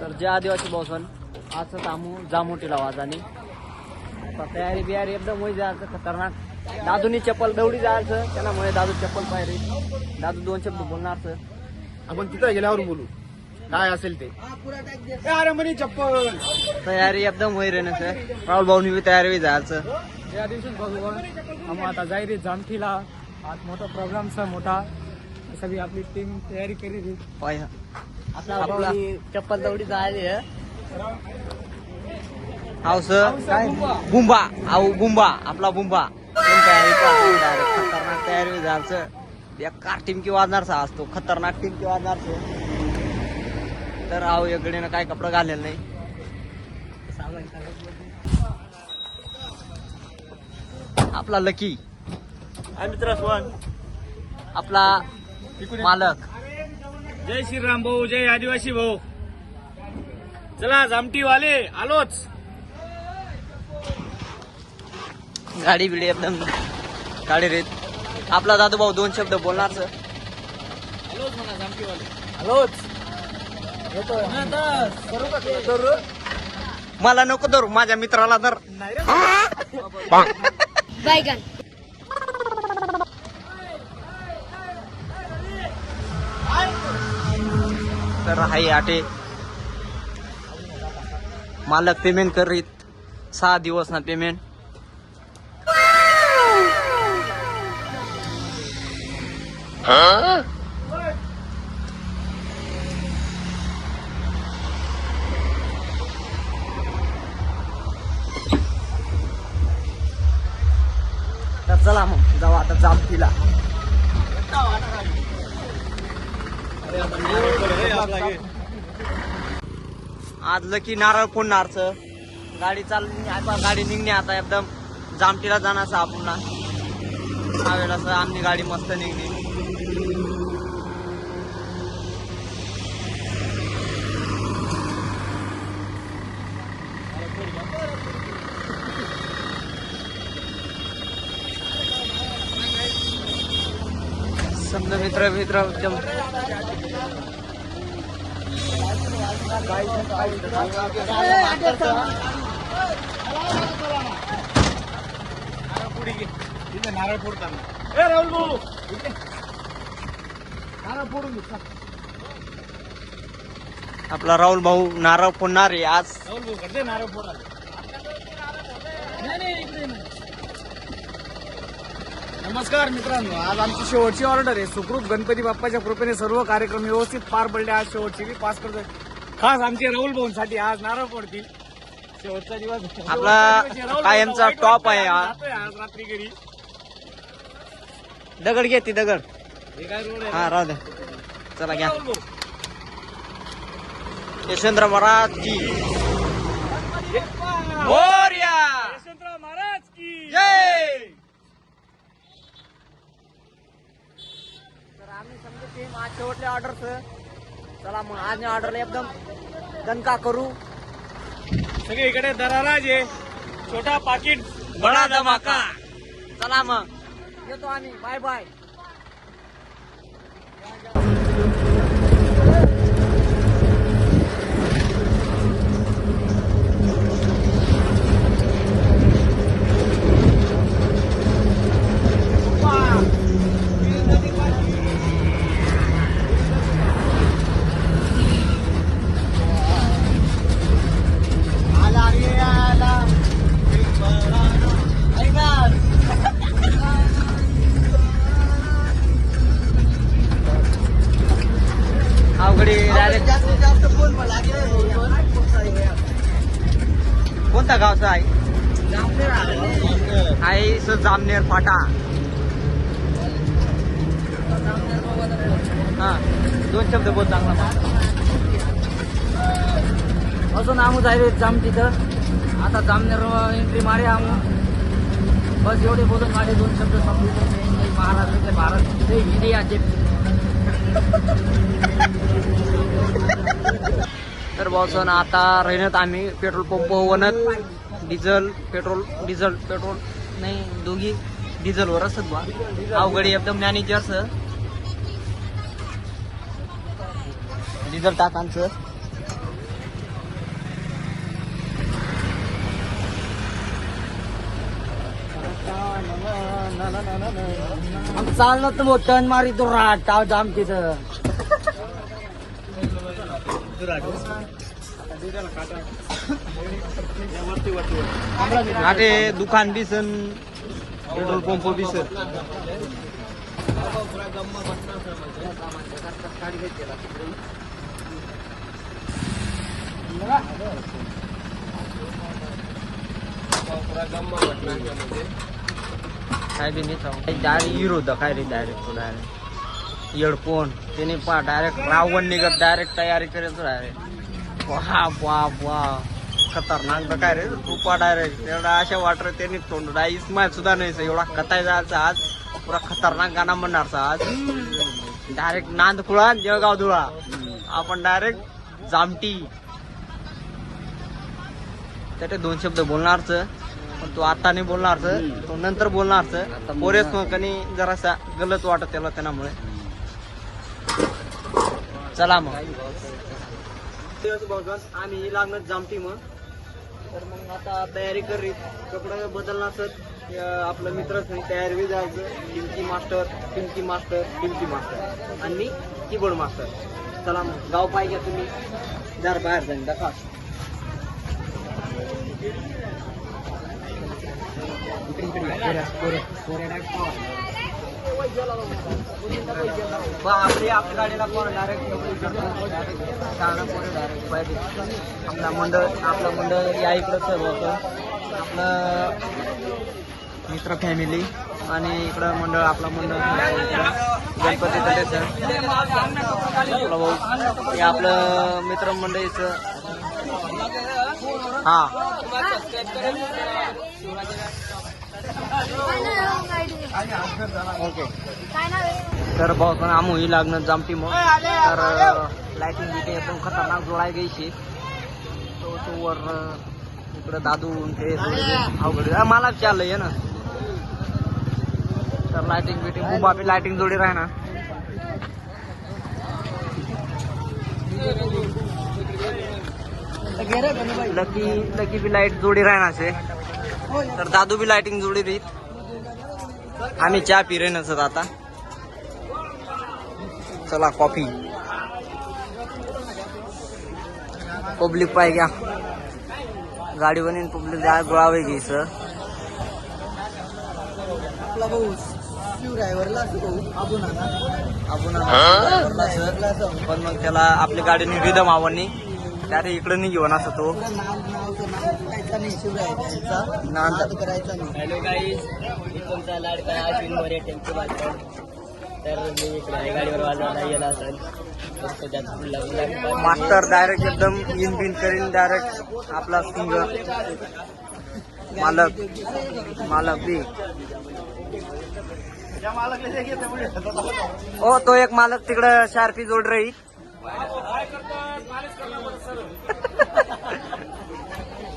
तर जे आदिवासी भाऊसन असं तामू जामोटीला वाजाने तयारी बियारी एकदम होई जायचं खतरनाक. दादूनी चप्पल दौडी जायचं त्यामुळे दादू चप्पल पाहिजे. दादू 2 शब्द बोलणार. आपण तिथं गेल्यावर बोलू काय असेल ते. अरे म्हणे चप्पल तयारी एकदम होई रे ना सर. राहुल भाऊनी बी तयारी बी जायचं. या दिवशी भगवान हम आता जायरे जामठीला. आज मोठा प्रोग्रामचा मोठा सगळी आपली टीम तयारी करी ती. आपला चप्पल दौडी जायली हाव सर. बुंबा आऊ बुंबा आपला बुंबा तयारी खतरनाक तयारी जायचं. बेकार टीम की वाजणार सा असतो. खतरनाक टीम की वाजणार तर आऊ इकडे काय कपडे घालेलं नाही. आपला लकी मित्र आपला मालक. जय श्रीराम भाऊ, जय आदिवासी भाऊ. चला जामटी वाले आलोच. गाडी बिडी एकदम गाडी रेत. आपला दादू भाऊ 2 शब्द बोलणार सर. आलोच म्हणा जामटी वाले. हॅलोच मला नको धरू माझ्या मित्राला धर. बैगन तर हाय आटे मालक पेमेंट करीत 6 दिवस ना पेमेंट. तर चला मग जाऊ आता जामठीला. आज लकी नारळ फोडणारच. गाडी चालली आता. गाडी निघणे आता एकदम जामठीला जाणार आपण वेळेला आमची गाडी मस्त निघली. समजा मित्र मित्र एकदम नारळ फोडताना राहुल भाऊ नारळ फोडून घेतला. आपला राहुल भाऊ नारळ फोडणार आहे आज. राहुल भाऊ करते नारळ फोडा. नमस्कार मित्रांनो, आज आमची शेवटची ऑर्डर आहे. सुखरूप गणपती बाप्पाच्या कृपेने सर्व कार्यक्रम व्यवस्थित पार पडले. आज शेवटची मी पास करतोय. खास आमचे राहुल भाऊंसाठी आज नारळ फोडतील. शेवटचा दिवस आपला कायमचा टॉप आहे हा. आज रात्री घरी. दगड घे ती दगड. हे काय रोड आहे. हा राहू दे. चला घ्या. राहुल भाऊ यशवंतराव महाराज की मोरया. यशवंतराव महाराज की जय. तर आम्ही समजा टीम आज शेवटले ऑर्डर. चला मग आज ऑर्डरला एकदम दणका करू. सगळे इकडे दराराज आहे. छोटा पाकिट बडा धमाका. चला मग येतो आम्ही. Bye bye. अवघडी डायरेक्ट कोणता गावचा आहे. आहे सर जामनेर फाटा. हा 2 शब्द बोल चांगला. अजून आम्ही जायला जाम तिथं. आता जामनेर एंट्री मारे आम्ही. बस एवढे बोलून माझे 2 शब्द समजून. महाराष्ट्राचे भारत जय इंडिया. तर भाऊसन आता राहण्यात आम्ही पेट्रोल पंप वनत. डिझेल पेट्रोल नाही दोघी डिझेलवर असत बा. अवघडी एकदम मॅनेजर्स डिझेल टाकांचं. चाललं तर मग टन मारी तो राट टाव जाम तिथं आटे दुकान बिसन पेट्रोल पंप बिसन काय बी नाही डायरेक्ट हिरो काय रे डायरेक्ट हेडफोन त्याने पा डायरेक्ट रावण निघत डायरेक्ट तयारी करत डायरेक्ट वा वा वा खतरनाक काय रे तू पा डायरेक्ट एवढा अशा वाटर त्यांनी तोंड इस्माईल सुद्धा नाही एवढा कताय जायचा आज पुरा खतरनाक गाणं म्हणणारचा आज डायरेक्ट नांदखुळा जळगाव धुळा आपण डायरेक्ट जामटी त्याचे 2 शब्द बोलणारच पण तो आता नाही बोलणारच तो नंतर बोलणारच पोरेस कणी जरासा गलत वाटत त्याला त्यामुळे चला मग आम्ही लागणार जामटी मग तर मग आता तयारी करी कपडा बदलणार आपलं मित्र तयारी बी जायचं टिमकी मास्टर आणि कीबोर्ड मास्टर चला मग गाव पाहिजे तुम्ही जर बाहेर जाईन दाखवा आपल्या गाडीला कोण डायरेक्ट आपलं मंडळ या इकडं सर्व होतं आपलं मित्र फॅमिली आणि इकडं मंडळ आपलं मंडळ गणपती तटेचं आपलं भाऊ हे आपलं मित्र मंडळीचं हा ओके तर बहुत आम्ही लागणं जमती मग तर लाइटिंग बिटिंग एकदम खतरनाक जोडाय घ्यायची तो वर इकडं दादू ते अवघड मला चाललंय ना तर लाइटिंग बिटिंग खूप आपली लाइटिंग जोडी राह ना लकी भी लाइट जोडी राहणार से तर दादू भी लाइटिंग जोडी रहीत आम्ही चहा पी रे नसत आता चला कॉफी पब्लिक पाय घ्या गाडी बनीन पब्लिक जाय गोळावे घ्यायचं आपला भाऊ शिव ड्रायव्हरला आपण पण मग त्याला आपल्या गाडीने रिदम आवडणी त्याने इकडे नाही घेऊन असं तो हॅलो गाईज मी तुमचा लाडका अश्विन मोरे टेम्पो बांधतो तर मी इकडे गाडीवर वाजवायला गेला असेल मास्टर डायरेक्ट एकदम इन बिन करीन डायरेक्ट आपला सिंगर मालक बी ओ तो एक मालक तिकडं शार्पी जोड रही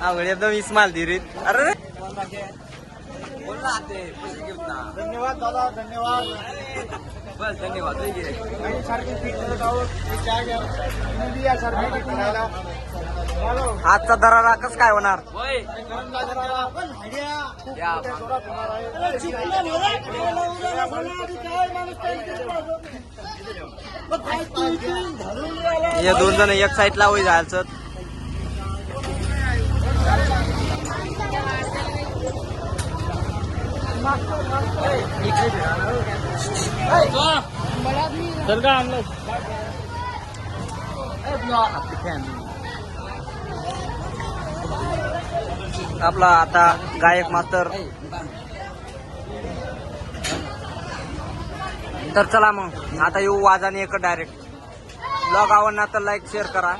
आवड एकदम इस्माल धीरीत अरे धन्यवाद दादा धन्यवाद बस धन्यवाद आजचा दरारा कस काय होणार हे 2 जण एक साईडला होई जायचं आपला आता गायक मास्तर तर चला मग आता येऊ वाजाने एक डायरेक्ट ब्लॉग आवडला तर लाईक शेअर करा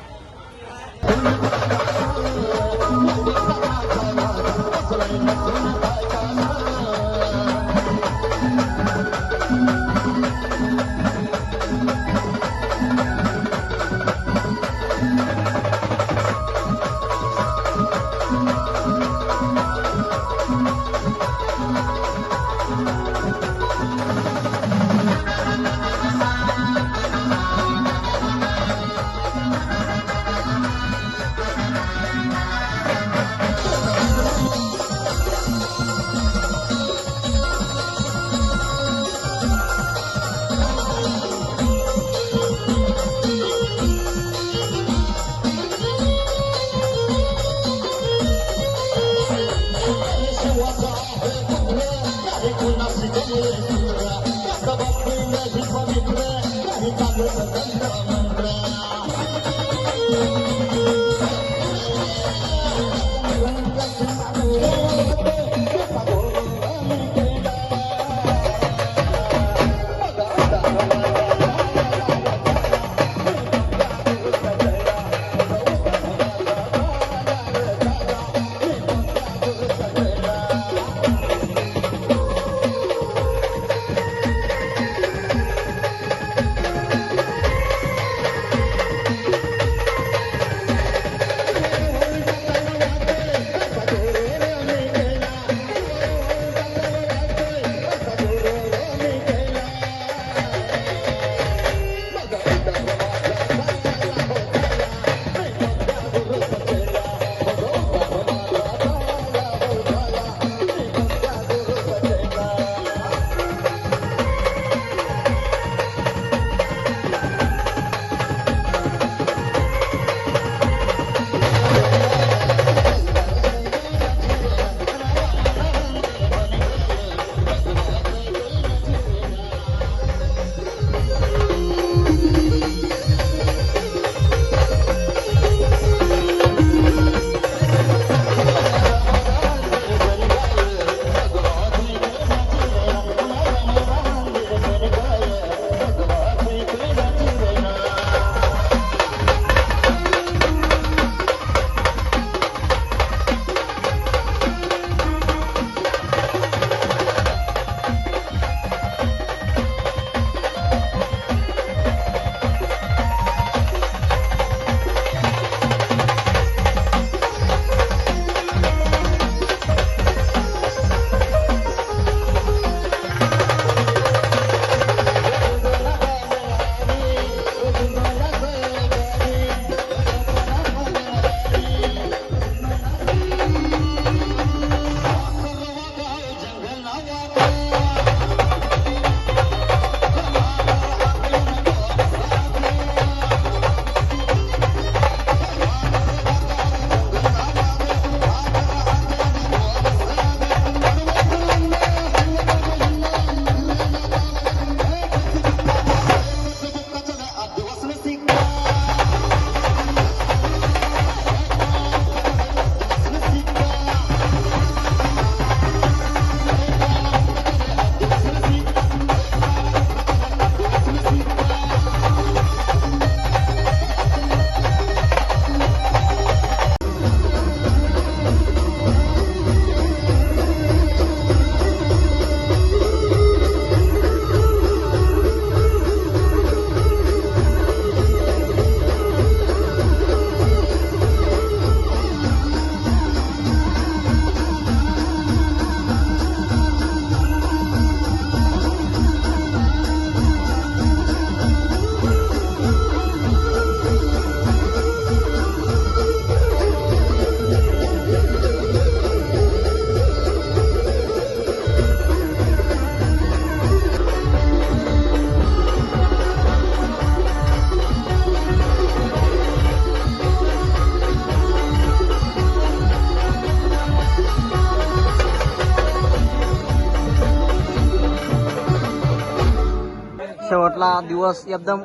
शेवटला दिवस एकदम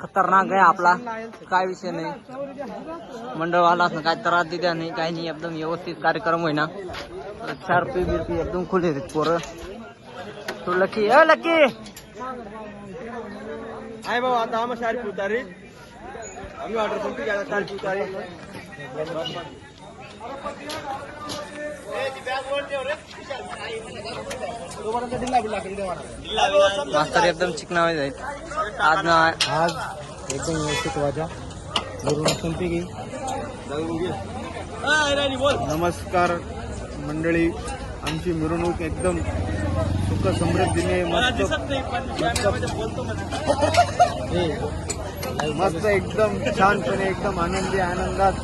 खतरनाक आहे आपला, काय विषय नाही. मंडळवाला असं काय त्रास दिला नाही, काही नाही, एकदम व्यवस्थित कार्यक्रम होईना. शार्पी बिरपी एकदम खुले पोरं. तो लकी लकी आहे बाबा. आता आम्ही शार्पी उतारी, आम्ही ऑर्डर कोणती घ्यायला शार्पी उतारी. मास्तर एकदम चिकनावे जाईल आज ना. आज एकदम व्यवस्थित वाजा संपी नमस्कार मंडळी, आमची मिरवणूक एकदम सुख समृद्धीने मस्त एकदम छानपणे एकदम आनंदात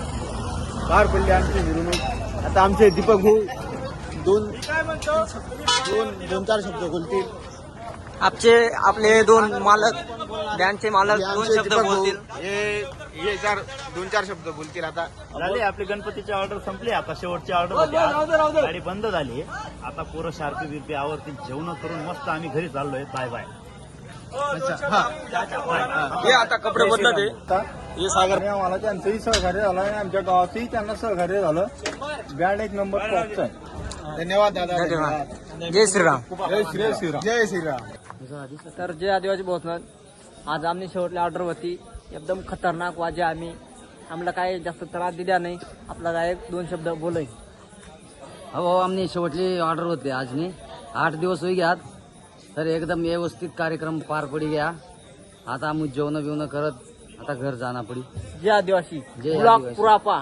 पार पडली आमची मिरवणूक. आता आमचे दीपक भाऊ दोन चार शब्द बोलतील. आपले दोन मालक, बँडचे मालक दोन शब्द बोलतील. हे दोन चार शब्द बोलतील. आता झाली आपली गणपतीची ऑर्डर संपली. आता शेवटची ऑर्डर गाडी बंद झाली. आता पोरं शार्पी बिरपी आवरतील, जेवण करून मस्त आम्ही घरी चाललोय. Bye bye. हे आता कपडे बदलत आहे. हे सागर आणि आम्हाला त्यांचंही सहकार्य झालं आणि आमच्या गावाचंही त्यांना सहकार्य झालं. बँड एक नंबर टॉपचा आहे. धन्यवाद दादा. धन्यवाद. जय श्रीराम. जय श्रीराम. जय श्रीराम. तर जे आदिवासी भोजनात आज आमने शेवटली ऑर्डर होती एकदम खतरनाक वाजे. आम्हाला काय जास्त त्रास दिला नाही. आपला डायरेक्ट 2 शब्द बोलाय. हो आमने शेवटली ऑर्डर होते आजनी 8 दिवस होई गयात. तर एकदम व्यवस्थित कार्यक्रम पार पडी गया. आता आम्ही जेवण बिवणं करत आता घर जाना पडी. जे आदिवासी जय ब्लॉक आदिवासी. पुरापा